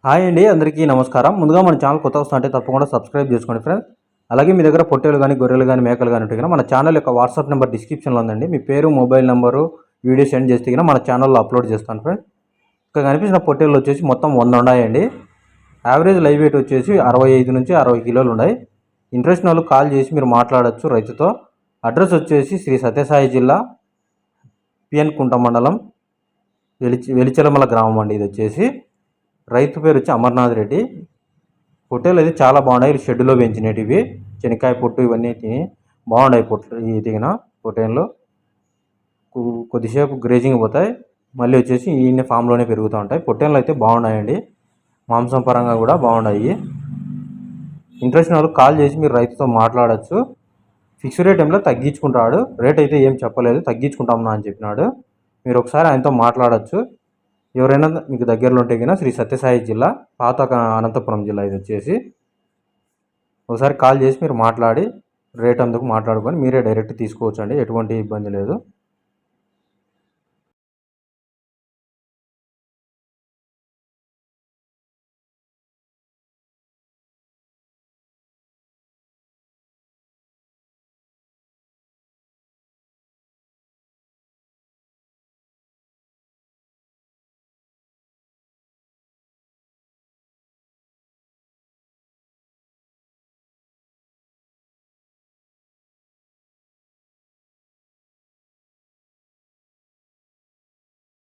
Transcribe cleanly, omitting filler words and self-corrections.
Hi అండి, అందరికీ నమస్కారం. ముందుగా మన ఛానల్ కొత్త వస్తుంటే తప్పకుండా సబ్స్క్రైబ్ చేసుకోండి ఫ్రెండ్స్. అలాగే మీ దగ్గర పొట్టేలు కానీ, గొర్రెలు కానీ, మేకలు కానీ ఉంటే మన ఛానల్ యొక్క వాట్సాప్ నెంబర్ డిస్క్రిప్షన్లో ఉందండి. మీ పేరు, మొబైల్ నెంబరు, వీడియో సెండ్ చేస్తే మన ఛానల్లో అప్లోడ్ చేస్తాను ఫ్రెండ్స్. ఇక్కడ కనిపించిన పొట్టేలు వచ్చేసి మొత్తం 100 ఉన్నాయండి. యావరేజ్ లైవ్ వెయిట్ వచ్చేసి 65 నుంచి 60 కిలోలు ఉన్నాయి. ఇంట్రెస్ట్ వాళ్ళు కాల్ చేసి మీరు మాట్లాడచ్చు రైతుతో. అడ్రస్ వచ్చేసి శ్రీ సత్యసాయి జిల్లా పిఎన్ కుంట మండలం వెలిచెలమల గ్రామం అండి. ఇది వచ్చేసి రైతు పేరు వచ్చి అమర్నాథ్ రెడ్డి. పొట్టేలు అయితే చాలా బాగున్నాయి. షెడ్డులో పెంచినవి, శనక్కాయ పొట్టు ఇవన్నీ తిని బాగున్నాయి. తిగిన పొట్టేళ్ళు కొద్దిసేపు గ్రేజింగ్ పోతాయి, మళ్ళీ వచ్చేసి ఈ ఫామ్లోనే పెరుగుతూ ఉంటాయి. పొట్టేళ్ళు అయితే బాగున్నాయండి, మాంసం పరంగా కూడా బాగున్నాయి. ఇంట్రెస్ట్ వాళ్ళు కాల్ చేసి మీరు రైతుతో మాట్లాడచ్చు. ఫిక్స్ రేట్ టైంలో తగ్గించుకుంటాడు. రేట్ అయితే ఏం చెప్పలేదు, తగ్గించుకుంటామన్నా అని చెప్పినాడు. మీరు ఒకసారి ఆయనతో మాట్లాడచ్చు. ఎవరైనా మీకు దగ్గరలో ఉంటే కన్నా శ్రీ సత్యసాయి జిల్లా, పాత అనంతపురం జిల్లా ఇది వచ్చేసి. ఒకసారి కాల్ చేసి మీరు మాట్లాడి రేట్ అందుకు మాట్లాడుకొని మీరే డైరెక్ట్ తీసుకోవచ్చు అండి, ఎటువంటి ఇబ్బంది లేదు.